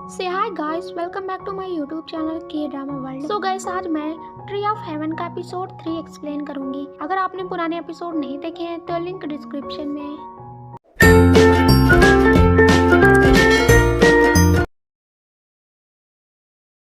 से hi guys, welcome back to my YouTube channel K drama world. So guys, आज मैं tree of heaven का episode 3 explain करूंगी। अगर आपने पुराने एपिसोड नहीं देखे हैं तो लिंक डिस्क्रिप्शन में है।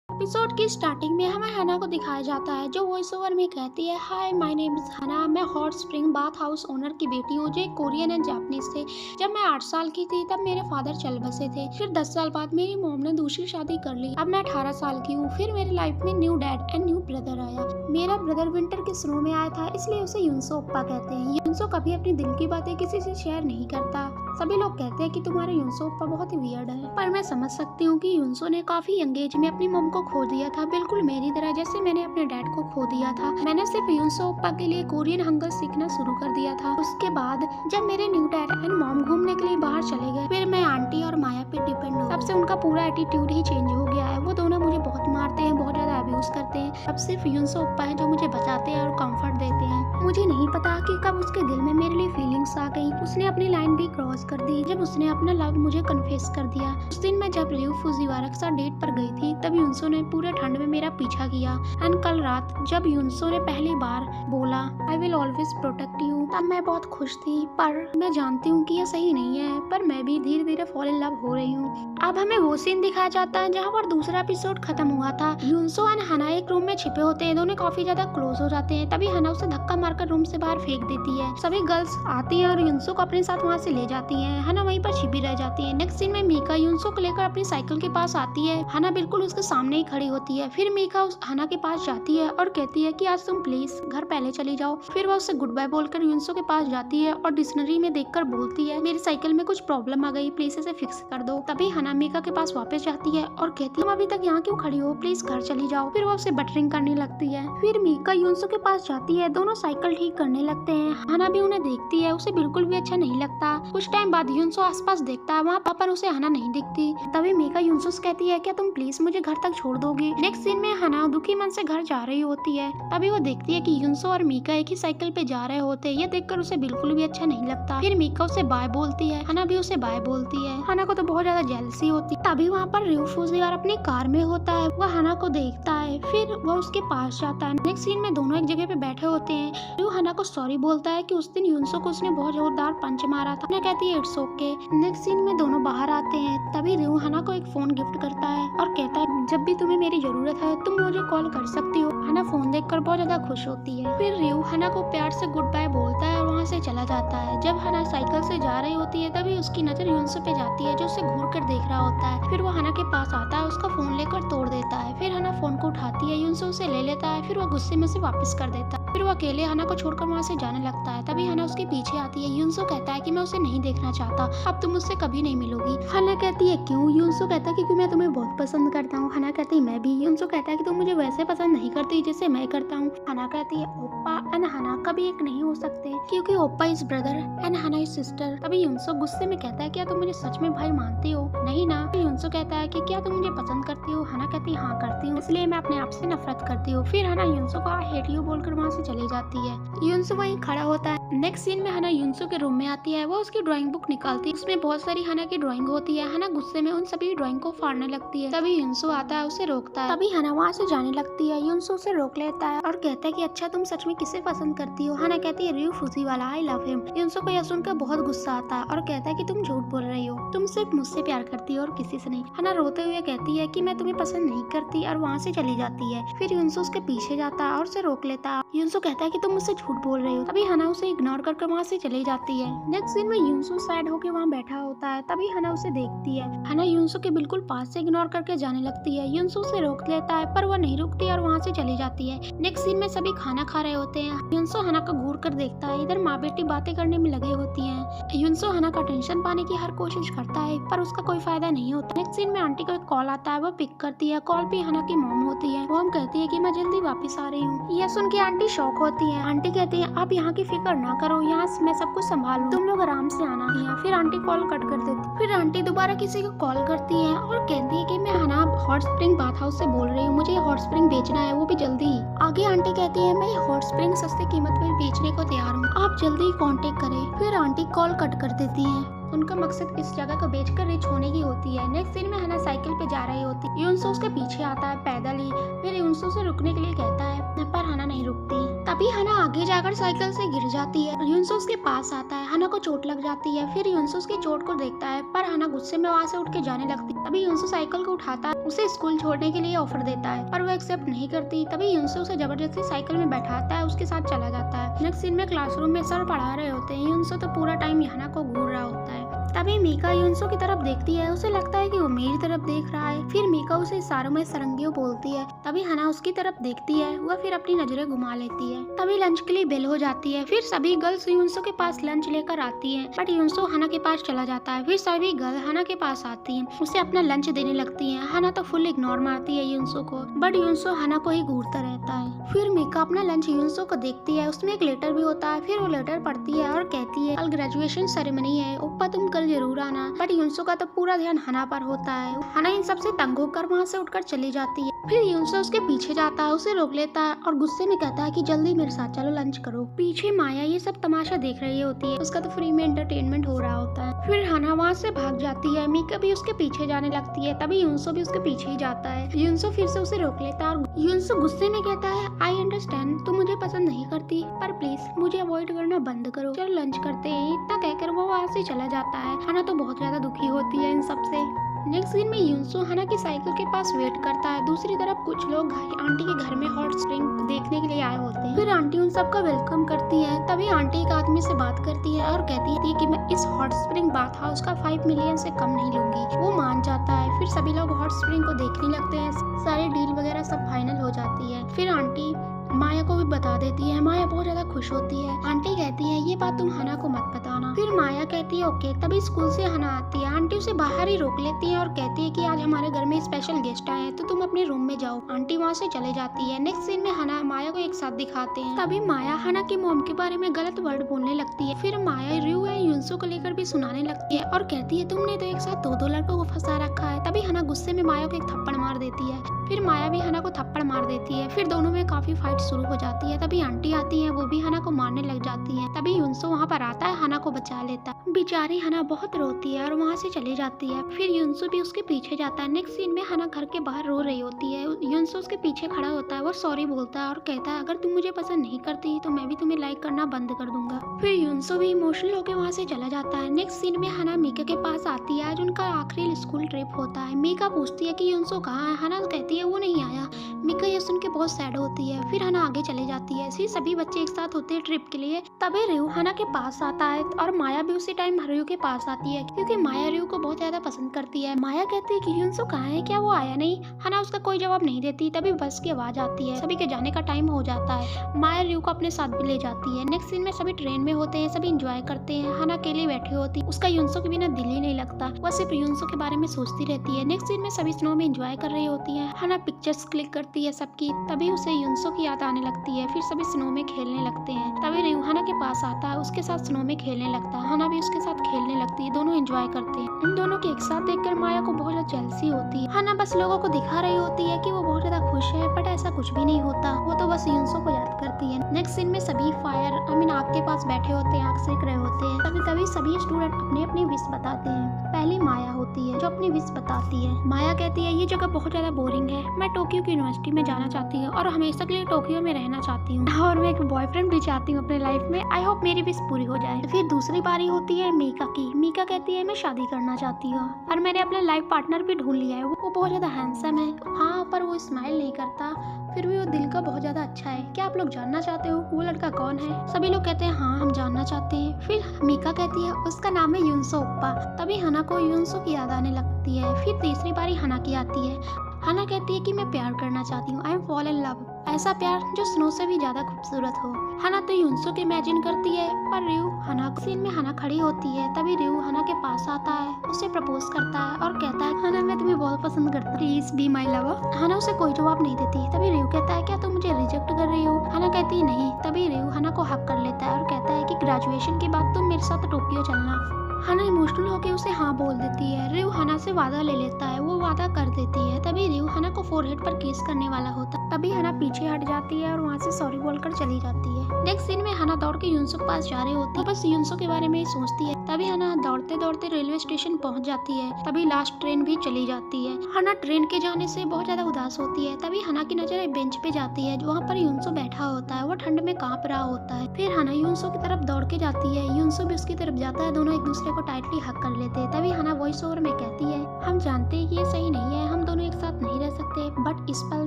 एपिसोड की स्टार्टिंग में हमें हना को दिखाया जाता है, जो वॉइस ओवर में कहती है, हाय माय नेम इज हना, मैं hot spring bath house owner की बेटी हूँ, जो एक कोरियन एंड जापानीज थे। जब मैं 8 साल की थी तब मेरे फादर चल बसे थे। फिर 10 साल बाद मेरी मॉम ने दूसरी शादी कर ली। अब मैं 18 साल की हूँ। फिर मेरी लाइफ में new dad and new brother आया। मेरा ब्रदर विंटर के स्नो में आया था, इसलिए उसे यूनसो ओप्पा कहते हैं। यूनसो कभी अपनी दिल की बातें किसी से शेयर नहीं करता। सभी लोग कहते हैं कि तुम्हारा यूनसो ओप्पा बहुत ही वियर्ड है, पर मैं समझ सकती हूँ कि यूनसो ने काफी यंग एज में अपनी मॉम को खो दिया था, बिल्कुल मेरी तरह जैसे मैंने अपने डैड को खो दिया था। मैंने सिर्फ यूनसो ओप्पा के लिए कोरियन हंगर सीखना शुरू कर दिया था। उसके बाद जब मेरे न्यू डैड एंड मॉम घूमने के लिए बाहर चले गए, फिर मैं आंटी और माया पे डिपेंड हो। तब से उनका पूरा एटीट्यूड ही चेंज हो गया है। वो दोनों मुझे बहुत मारते हैं, बहुत ज्यादा अब्यूज करते हैं। अब सिर्फ यूनसो ओप्पा है जो मुझे बचाते हैं और कंफर्ट देते हैं। मुझे नहीं पता कि कब उसके दिल में मेरे लिए फीलिंग्स आ गई। उसने अपनी लाइन भी क्रॉस कर दी जब उसने अपना लव मुझे कन्फेस कर दिया। उस दिन मैं जब रियो फुजीवारा के साथ डेट पर गई थी, तब यूनसो ने पूरे ठंड में मेरा पीछा किया। एंड कल रात जब यूनसो ने पहली बार बोला I will always protect you, तब मैं बहुत खुश थी। पर मैं जानती हूँ कि यह सही नहीं है, पर मैं भी धीरे धीरे फॉल इन लव हो रही हूँ। अब हमें वो सीन दिखाया जाता है जहाँ पर दूसरा एपिसोड खत्म हुआ था। यूनसो एंड हना एक रूम में छिपे होते हैं, दोनों काफी ज्यादा क्लोज हो जाते हैं। तभी हना उसे धक्का मारकर रूम से बाहर फेंक देती है। सभी गर्ल्स आती हैं और यूनसो को अपने साथ वहाँ से ले जाती हैं। हना वहीं पर छिपी रह जाती है। नेक्स्ट सीन में मीका यूनसो को लेकर अपनी साइकिल के पास आती है। हना बिल्कुल उसके सामने ही खड़ी होती है। फिर मीका उस हना के पास जाती है और कहती है कि आज तुम प्लीज घर पहले चली जाओ। फिर वह उससे गुड बाय बोलकर यूनसो के पास जाती है और डिक्शनरी में देखकर बोलती है, मेरी साइकिल में कुछ प्रॉब्लम आ गई, प्लीज इसे फिक्स कर दो। तभी हना मीका के पास वापस जाती है और कहती है, तुम अभी तक यहाँ क्यों खड़ी हो, प्लीज घर चली जाओ। फिर वो उसे बटरिंग करने लगती है। फिर मीका यूनसो के पास जाती है, दोनों साइकिल ठीक करने लगते हैं। हना भी उन्हें देखती है, उसे बिल्कुल भी अच्छा नहीं लगता। कुछ टाइम बाद यूनसो आसपास देखता है, वहाँ पर उसे हना नहीं दिखती। तभी मीका यूनसो से कहती है, क्या तुम प्लीज मुझे घर तक छोड़ दोगी। नेक्स्ट सीन में हना दुखी मन से घर जा रही होती है। तभी वो देखती है कि यूनसो और मीका एक ही साइकिल पे जा रहे होते हैं। ये देखकर उसे बिल्कुल भी अच्छा नहीं लगता। फिर मीका उसे बाय बोलती है, हना भी उसे बाय बोलती है। हना को तो बहुत ज्यादा जेलसी होती है। तभी वहाँ पर रियो फुजीवारा अपनी कार में होता है। वह हना को देखता है, फिर वो उसके पास जाता है। नेक्स्ट सीन में दोनों एक जगह पे बैठे होते हैं। रियो हना को सॉरी बोलता है कि उस दिन यूनसो को उसने बहुत जोरदार पंच मारा था। हना कहती है इट्स ओके। नेक्स्ट सीन में दोनों बाहर आते हैं। तभी रियो हना को एक फोन गिफ्ट करता है और कहता है, जब भी तुम्हें मेरी जरूरत है तुम मुझे कॉल कर सकती हो। हना फोन देखकर बहुत ज्यादा खुश होती है। फिर रियो हना को प्यार से गुड बाय बोलता है और वहाँ से चला जाता है। जब हना साइकिल से जा रही होती है, तभी उसकी नजर यूनसो पे जाती है, जो उसे घूर कर देख रहा होता है। फिर वो हना के पास आता है, उसका फोन लेकर तोड़ देता है। फिर हना फोन को उठाती है, यूनसो उसे ले लेता है। फिर वो गुस्से में उसे वापस कर देता है। फिर वो अकेले हना को छोड़कर वहाँ से जाने लगता है। तभी हना उसके पीछे आती है। यूनसो कहता है कि मैं उसे नहीं देखना चाहता, अब तुम मुझसे कभी नहीं मिलोगी। हना कहती है क्यों। यूनसो कहता है क्योंकि मैं तुम्हें बहुत पसंद करता हूँ। हना कहती है मैं भी। यूनसो कहता है कि तुम मुझे वैसे पसंद नहीं करती जैसे मैं करता हूँ। हना कहती है ओप्पा एंड हना कभी एक नहीं हो सकते, क्योंकि ओप्पा इज ब्रदर एंड हना इज सिस्टर। तभी यूनसो गुस्से में कहता है, क्या तुम मुझे सच में भाई मानती हो। नहीं ना। यूनसो कहता है कि क्या तुम मुझे पसंद करती हो। हना कहती है हाँ करती हूँ, इसलिए मैं अपने आप से नफरत करती हूँ। फिर हना यूनसो को आई हेट यू बोलकर वहाँ से चली जाती है। यूनसो वहीं खड़ा होता है। नेक्स्ट सीन में हना यूनसो के रूम में आती है। वो उसकी ड्राइंग बुक निकालती है, उसमें बहुत सारी हना की ड्राइंग होती है। हना गुस्से में उन सभी ड्राइंग को फाड़ने लगती है। तभी यूनसो आता है, उसे रोकता है। तभी हना वहाँ से जाने लगती है। यूनसो उसे रोक लेता है और कहता है कि अच्छा तुम सच में किसे पसंद करती हो। हना कहती है रियो फुजीवारा, आई लव हिम। यूनसो को यह सुनकर बहुत गुस्सा आता है और कहता है कि तुम झूठ बोल रही हो, तुम सिर्फ मुझसे प्यार करती हो और किसी से नहीं। हना रोते हुए कहती है कि मैं तुम्हें पसंद नहीं करती और वहाँ से चली जाती है। फिर यूनसो उसके पीछे जाता है और उसे रोक लेता है। यूनसो कहता है कि तुम मुझसे झूठ बोल रही हो। तभी हना उसे इग्नोर करके वहाँ से चली जाती है। नेक्स्ट सीन में यूनसो सैड होकर वहाँ बैठा होता है। तभी हना उसे देखती है। हना यूनसो के बिल्कुल पास से इग्नोर करके जाने लगती है। यूनसो उसे रोक लेता है, पर वह नहीं रुकती और वहाँ से चली जाती है। नेक्स्ट सीन में सभी खाना खा रहे होते हैं। यूनसो हना को घूर कर देखता है। इधर माँ बेटी बातें करने में लगे होती हैं। यूनसो हना का टेंशन पाने की हर कोशिश करता है, पर उसका कोई फायदा नहीं होता। नेक्स्ट सीन में आंटी को एक कॉल आता है, वो पिक करती है। कॉल पे हना की मॉम होती है। मॉम कहती है कि मैं जल्दी वापस आ रही हूँ। यह सुन के आंटी शॉक होती है। आंटी कहती है आप यहाँ की फिक्र ना करो, यहाँ मैं सब कुछ संभालूं, तुम लोग आराम से आना है। फिर आंटी कॉल कट कर देती। फिर आंटी दोबारा किसी को कॉल करती है और कहती है कि मैं हना हॉट स्प्रिंग बाथ हाउस से बोल रही हूँ, मुझे हॉट स्प्रिंग बेचना है, वो भी जल्दी ही। आगे आंटी कहती है मैं हॉट स्प्रिंग सस्ते कीमत में बेचने को तैयार हूँ, आप जल्दी ही कांटेक्ट करें। फिर आंटी कॉल कट कर देती है। उनका मकसद इस जगह को बेचकर रिच होने की होती है। नेक्स्ट सीन में हना साइकिल पे जा रही होती है। यूनसो उसके पीछे आता है पैदल ही। फिर यूनसो से रुकने के लिए कहता है पर हना नहीं रुकती। तभी हना आगे जाकर साइकिल से गिर जाती है। यूनसो उसके पास आता है। हना को चोट लग जाती है। फिर यूनसो उसकी चोट को देखता है पर हना गुस्से में वहाँ से उठ के जाने लगती है। तभी यूनसो साइकिल को उठाता है, उसे स्कूल छोड़ने के लिए ऑफर देता है पर वो एक्सेप्ट नहीं करती। तभी यूनसो उसे जबरदस्ती साइकिल में बैठाता है, उसके साथ चला जाता है। नेक्स्ट सीन में क्लासरूम में सर पढ़ा रहे होते हैं। यूनसो तो पूरा टाइम हना को घूर रहा होता है। तभी मीका यूनसो की तरफ देखती है, उसे लगता है कि वो मेरी तरफ देख रहा है। फिर मीका उसे इशारों में सरंगियो बोलती है। तभी हना उसकी तरफ देखती है, वह फिर अपनी नजरें घुमा लेती है। तभी लंच के लिए बेल हो जाती है। फिर सभी गर्ल्स यूनसो के पास लंच लेकर आती हैं, बट यूनसो हना के पास चला जाता है। फिर सभी गर्ल हना के पास आती हैं, उसे अपना लंच देने लगती हैं। हना तो फुल इग्नोर मारती है यूनसो को, बट यूनसो हना को ही घूरता रहता है। फिर मीका अपना लंच यूनसो को देखती है, उसमें एक लेटर भी होता है। फिर वो लेटर पढ़ती है और कहती है कल ग्रेजुएशन सेरेमनी है, ओप्पा तुम कल जरूर आना। बट यूनसो का तो पूरा ध्यान हना पर होता है। हना इन सबसे तंग होकर वहाँ से उठकर चली जाती है। फिर यूनसो उसके पीछे जाता है, उसे रोक लेता है और गुस्से में कहता है कि जल्दी मेरे साथ चलो लंच करो। पीछे माया ये सब तमाशा देख रही होती है, उसका तो फ्री में एंटरटेनमेंट हो रहा होता है। फिर हना वहाँ से भाग जाती है। मीका भी उसके पीछे जाने लगती है। तभी यूनसो भी उसके पीछे ही जाता है। यूनसो फिर से उसे रोक लेता है और यूनसो गुस्से में कहता है आई अंडरस्टैंड तुम मुझे पसंद नहीं करती, पर प्लीज मुझे अवॉइड करना बंद करो, चलो लंच करते हैं। इतना कहकर वो वहाँ से चला जाता है। हना तो बहुत ज्यादा दुखी होती है इन सब से। नेक्स्ट सीन में यूनसो हना की साइकिल के पास वेट करता है। दूसरी तरफ कुछ लोग आंटी के घर में हॉट स्प्रिंग देखने के लिए आए होते हैं। फिर आंटी उन सबका वेलकम करती है। तभी आंटी एक आदमी से बात करती है और कहती है कि मैं इस हॉट स्प्रिंग बाथ हाउस का 5 मिलियन से कम नहीं लूंगी। वो मान जाता है। फिर सभी लोग हॉट स्प्रिंग को देखने लगते हैं। सारी डील वगैरह सब फाइनल हो जाती है। फिर आंटी माया को भी बता देती है। माया बहुत ज्यादा खुश होती है। आंटी कहती है ये बात तुम हना को मत बताना। फिर माया कहती है ओके। तभी स्कूल से हना आती है। आंटी उसे बाहर ही रोक लेती है और कहती है कि आज हमारे घर में स्पेशल गेस्ट आए हैं तो तुम अपने रूम में जाओ। आंटी वहाँ से चले जाती है। नेक्स्ट सीन में हना माया को एक साथ दिखाते हैं। तभी माया हना की मॉम के बारे में गलत वर्ड बोलने लगती है। फिर माया रियू या यूनसो को लेकर भी सुनाने लगती है और कहती है तुमने तो एक साथ दो लड़कों को फंसा रखा है। तभी हना गुस्से में माया को एक थप्पड़ मार देती है। फिर माया भी हना को थप्पड़ मार देती है। फिर दोनों में काफी फाइट शुरू हो जाती है। तभी आंटी आती है, वो भी हना को मारने लग जाती है। तभी यूनसो वहाँ पर आता है, हना को बचा लेता है। बेचारी हना बहुत रोती है और वहाँ से चली जाती है। फिर यूनसो भी उसके पीछे जाता है। नेक्स्ट सीन में हना घर के बाहर रो रही होती है। यूनसो उसके पीछे खड़ा होता है, वो सॉरी बोलता है और कहता है अगर तुम मुझे पसंद नहीं करती तो मैं भी तुम्हें लाइक करना बंद कर दूंगा। फिर यूनसो भी इमोशनल होकर वहाँ से चला जाता है। नेक्स्ट सीन में हना मीका के पास आती है। आज उनका आखिरी स्कूल ट्रिप होता है। मीका पूछती है कि यूनसो कहाँ है। हना कहती है वो नहीं आया। मीका ये सुन के बहुत सैड होती है। फिर हना आगे चली जाती है। ऐसे सभी बच्चे एक साथ होते हैं ट्रिप के लिए। तभी रियू हना के पास आता है और माया भी उसी टाइम रियू के पास आती है क्योंकि माया रियू को बहुत ज्यादा पसंद करती है। माया कहती है कि यूनसो कहाँ है, क्या वो आया नहीं। हना उसका कोई जवाब नहीं देती। तभी बस की आवाज आती है। सभी के जाने का टाइम हो जाता है। माया रियू को अपने साथ भी ले जाती है। नेक्स्ट सीन में सभी ट्रेन में होते हैं, सभी इंजॉय करते हैं। हना अकेली बैठी होती है, उसका यूनसो के बिना दिल ही नहीं लगता, वह सिर्फ यूनसो के बारे में सोचती रहती है। नेक्स्ट सीन में सभी स्नो में इंजॉय कर रही होती है। हना पिक्चर्स क्लिक करती है सबकी। तभी उसे यूनसो की याद आने लगती है। फिर सभी स्नो में खेलने लगते हैं। तभी रियू हना के पास आता है, उसके साथ स्नो में खेलने लगता है। हना भी उसके साथ खेलने लगती है। दोनों एंजॉय करते हैं। इन दोनों के एक साथ देखकर माया को बहुत ज्यादा जेलसी होती है। हना बस लोगों को दिखा रही होती है कि वो बहुत ज्यादा खुश है, बट ऐसा कुछ भी नहीं होता। वो तो बस यूनसो को याद करती है। नेक्स्ट सीन में सभी फायर आग के पास बैठे होते हैं, आग सेक रहे होते हैं। तभी सभी स्टूडेंट अपने अपनी विश बताते हैं। पहली माया होती है जो अपनी विश बताती है। माया कहती है ये जगह बहुत ज्यादा बोरिंग है, मैं टोक्यो की यूनिवर्सिटी में जाना चाहती हूँ और हमेशा के लिए टोक्यो में रहना चाहती हूँ और मैं एक बॉयफ्रेंड भी चाहती हूँ अपने लाइफ में। आई होप मेरी विश पूरी हो जाए। फिर दूसरी बारी होती है मीका की। मीका कहती है मैं शादी करना चाहती हूँ और मैंने अपना लाइफ पार्टनर भी ढूंढ लिया है। वो बहुत ज्यादा हैंडसम है, हाँ, पर वो स्माइल नहीं करता, फिर भी वो दिल का बहुत ज्यादा अच्छा है। क्या आप लोग जानना चाहते हो वो लड़का कौन है? सभी लोग कहते हैं हाँ हम जानना चाहते हैं। फिर मीका कहती है उसका नाम है यूनसो ओप्पा। तभी हना को यूनसो की याद आने लगती है। फिर तीसरी बारी हना की आती है। हना कहती है कि मैं प्यार करना चाहती हूँ, I am fall in love, ऐसा प्यार जो स्नो से भी ज्यादा खूबसूरत हो। हना तो यूनसो के इमेजिन करती है, पर रियू हना सीन में हना खड़ी होती है। तभी रियू हना के पास आता है, उसे प्रपोज करता है और कहता है हना मैं तुम्हें बहुत पसंद करता हूँ, प्लीज बी माई लवर। हना उसे कोई जवाब नहीं देती। तभी रियू कहता है क्या तुम मुझे रिजेक्ट कर रही हो? हना कहती है नहीं। तभी रियू हना को हक कर लेता है और कहता है कि ग्रेजुएशन के बाद तुम मेरे साथ टोक्यो चलना। हना इमोशनल होकर उसे हाँ बोल देती है। रियू हना से वादा ले लेता है, वो वादा कर देती है। तभी रियू हना को फोरहेड पर किस करने वाला होता है। तभी हना पीछे हट जाती है और वहाँ से सॉरी बोलकर चली जाती है। नेक्स्ट सीन में हना दौड़ के यूनसो के पास जा रही होती है, बस यूनसो के बारे में ही सोचती है। तभी हना दौड़ते दौड़ते रेलवे स्टेशन पहुंच जाती है। तभी लास्ट ट्रेन भी चली जाती है। हना ट्रेन के जाने से बहुत ज्यादा उदास होती है। तभी हना की नजर एक बेंच पे जाती है, वहाँ पर यूनसो बैठा होता है। वो ठंड में कांप रहा होता है। फिर हना यूनसो की तरफ दौड़ के जाती है, यूनसो भी उसकी तरफ जाता है। दोनों एक दूसरे को टाइटली हक कर लेते हैं। तभी हना वॉइस ओवर में कहती है, हम जानते हैं कि ये सही नहीं है, हम दोनों एक साथ नहीं रह सकते, बट इस पल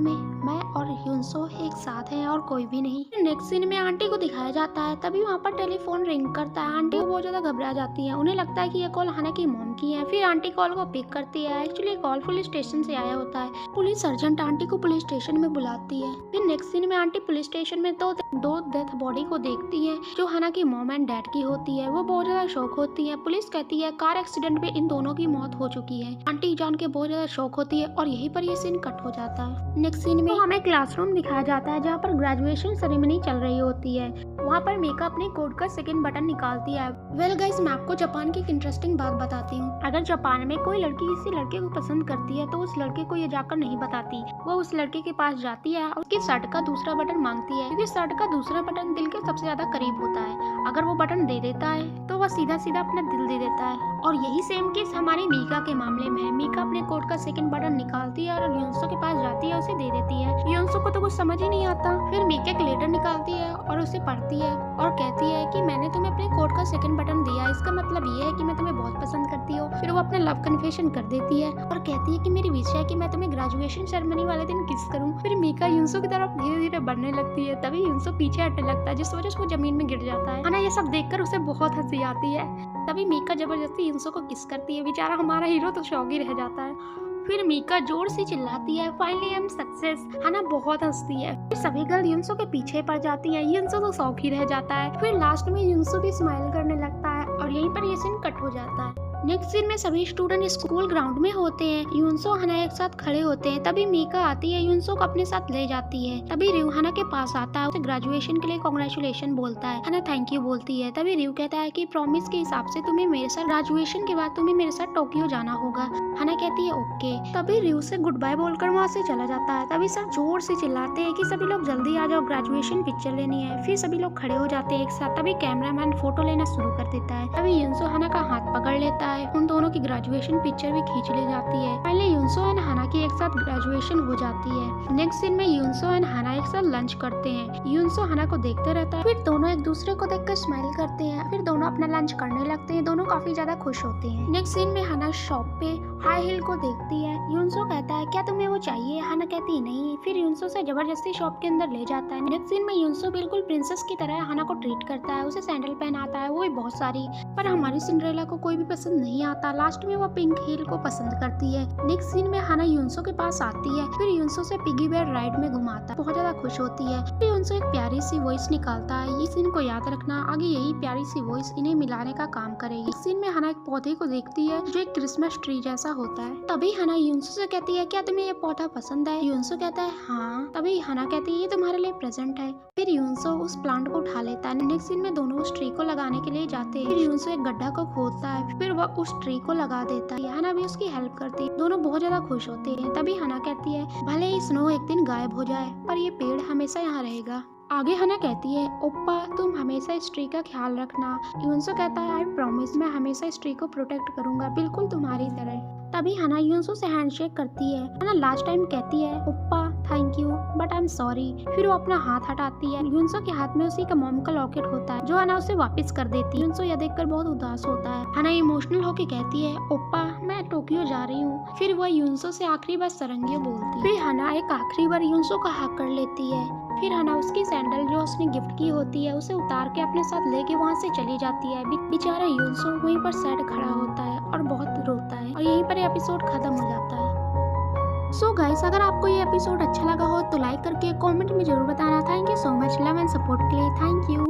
में मैं और यूनसो एक साथ हैं और कोई भी नहीं। नेक्स्ट सीन में आंटी को दिखाया जाता है। तभी वहाँ पर टेलीफोन रिंग करता है। आंटी बहुत ज्यादा घबरा जाती है। उन्हें लगता है कि ये कॉल हना की मॉम की है। फिर आंटी कॉल को पिक करती है। एक्चुअली कॉल पुलिस स्टेशन से आया होता है। पुलिस सर्जेंट आंटी को पुलिस स्टेशन में बुलाती है। फिर नेक्स्ट सीन में आंटी पुलिस स्टेशन में दो डेथ बॉडी को देखती है, जो हना की मॉम एंड डैड की होती है। वो बहुत ज्यादा शॉक होती है। पुलिस कहती है कार एक्सीडेंट में इन दोनों की मौत हो चुकी है। आंटी जान के बहुत ज्यादा शॉक होती है और यहीं पर ये सीन कट हो जाता है। नेक्स्ट सीन में हमें क्लासरूम दिखाया जाता है, जहाँ पर ग्रेजुएशन सेरेमनी चल रही होती है। वहाँ पर मीका अपने कोट का सेकंड बटन निकालती है। वेल गाइस, मैं आपको जापान की एक इंटरेस्टिंग बात बताती हूँ। अगर जापान में कोई लड़की किसी लड़के को पसंद करती है तो उस लड़के को ये जाकर नहीं बताती। वो उस लड़के के पास जाती है और उसकी शर्ट का दूसरा बटन मांगती है, क्योंकि शर्ट का दूसरा बटन दिल के सबसे ज्यादा करीब होता है। अगर वो बटन दे देता है तो वह सीधा सीधा अपना दिल दे देता है। और यही सेम केस हमारी मीका के मामले में है। मीका अपने कोट का सेकंड बटन निकालती है और यूनसो के पास जाती है, उसे दे देती है। यूनसो को तो कुछ समझ ही नहीं आता। फिर मीका एक लेटर निकालती है और उसे पढ़ती है और कहती है कि मैंने तुम्हें अपने कोट का सेकंड बटन दिया, इसका मतलब ये है कि मैं तुम्हें बहुत पसंद करती हूँ। फिर वो अपना लव कन्फेशन कर देती है और कहती है कि मेरी विश है कि मैं तुम्हें ग्रेजुएशन सेरेमनी वाले दिन किस करूँ। फिर मीका यूनसो की तरफ धीरे धीरे बढ़ने लगती है। तभी यूनसो पीछे हटने लगता है, जिस वजह से वो जमीन में गिर जाता है। ये सब देखकर उसे बहुत हंसी आती है। तभी मीका जबरदस्ती यूनसो को किस करती है। बेचारा हमारा हीरो तो शौक ही रह जाता है। फिर मीका जोर से चिल्लाती है, फाइनली आई एम सक्सेस। हना बहुत हंसती है। फिर सभी गर्ल यूनसो के पीछे पड़ जाती है। यूनसो तो शौक ही रह जाता है। फिर लास्ट में यूनसो भी स्माइल करने लगता है और यहीं पर ये सीन कट हो जाता है। नेक्स्ट सीन में सभी स्टूडेंट स्कूल ग्राउंड में होते हैं। यूनसो हना एक साथ खड़े होते हैं। तभी मीका आती है, यूनसो को अपने साथ ले जाती है। तभी रिव हना के पास आता है, उसे ग्रेजुएशन के लिए कांग्रेचुलेशन बोलता है। हना थैंक यू बोलती है। तभी रिव कहता है कि प्रॉमिस के हिसाब से तुम्हें मेरे साथ ग्रेजुएशन के बाद तुम्हें मेरे साथ टोक्यो जाना होगा। हना कहती है ओके। तभी रिव से गुड बाय बोलकर वहाँ से चला जाता है। तभी सब जोर से चिल्लाते हैं कि सभी लोग जल्दी आ जाओ, ग्रेजुएशन पिक्चर लेनी है। फिर सभी लोग खड़े हो जाते हैं एक साथ। तभी कैमरामैन फोटो लेना शुरू कर देता है। तभी यूनसो हना का हाथ पकड़ लेता है। उन दोनों की ग्रेजुएशन पिक्चर भी खींच ली जाती है। पहले यूनसो एंड हना की एक साथ ग्रेजुएशन हो जाती है। नेक्स्ट सीन में यूनसो एंड हना एक साथ लंच करते हैं। यूनसो हना को देखते रहता है। फिर दोनों एक दूसरे को देखकर स्माइल करते हैं। फिर दोनों अपना लंच करने लगते हैं। दोनों काफी ज्यादा खुश होते हैं। नेक्स्ट सीन में हना शॉप पे हाई हील को देखती है। यूनसो कहता है क्या तुम्हें वो चाहिए? हना कहती है नहीं। फिर यूनसो से जबरदस्ती शॉप के अंदर ले जाता है। नेक्स्ट सीन में यूनसो बिल्कुल प्रिंसेस की तरह हना को ट्रीट करता है। उसे सैंडल पहनाता है, वो भी बहुत सारी। पर हमारी सिंड्रेला को कोई भी पसंद नहीं आता। लास्ट में वो पिंक हील को पसंद करती है। नेक्स्ट सीन में हना यूनसो के पास आती है। फिर यूनसो से पिगी बेयर राइड में घुमाता है। बहुत ज्यादा खुश होती है। फिर यूनसो एक प्यारी सी वॉइस निकालता है। ये सीन को याद रखना, आगे यही प्यारी सी वॉइस इन्हें मिलाने का काम करेगी। इस सीन में हना एक पौधे को देखती है जो एक क्रिसमस ट्री जैसा होता है। तभी हना यूनसो से कहती है क्या तुम्हें ये पौधा पसंद है? यूनसो कहता है हाँ। तभी हना कहती है ये तुम्हारे लिए प्रेजेंट है। फिर यूनसो उस प्लांट को उठा लेता है। नेक्स्ट सीन में दोनों उस ट्री को लगाने के लिए जाते हैं। फिर यूनसो एक गड्ढा को खोदता है। फिर वह उस ट्री को लगा देता है। हना भी उसकी हेल्प करती है। दोनों बहुत ज्यादा खुश होते हैं। तभी हना कहती है भले ही स्नो एक दिन गायब हो जाए पर ये पेड़ हमेशा यहाँ रहेगा। आगे हना कहती है ओप्पा तुम हमेशा इस ट्री का ख्याल रखना। यूनसो कहता है आई प्रॉमिस, मैं हमेशा इस ट्री को प्रोटेक्ट करूंगा, बिल्कुल तुम्हारी तरह। तभी हना यूनसो से हैंडशेक करती है। हना लास्ट टाइम कहती है ओप्पा thank you but I am sorry. फिर वो अपना हाथ हटाती है। यूनसो के हाथ में उसी का मॉम का लॉकेट होता है जो हना उसे वापस कर देती है। यूनसो यह देखकर बहुत उदास होता है। हना इमोशनल होकर कहती है ओप्पा मैं टोक्यो जा रही हूँ। फिर वह यूनसो से आखिरी बार सरंगियो बोलती है। फिर हना एक आखिरी बार यूनसो का हक कर लेती है। फिर हना उसकी सैंडल जो उसने गिफ्ट की होती है उसे उतार के अपने साथ लेके वहाँ से चली जाती है। बेचारा यूनसो वहीं पर सैड खड़ा होता है और बहुत रोता है और यहीं पर एपिसोड खत्म हो जाता है। सो गाइस, अगर आपको ये एपिसोड अच्छा लगा हो तो लाइक करके कमेंट में जरूर बताना। Thank you so much love and support के लिए। Thank you.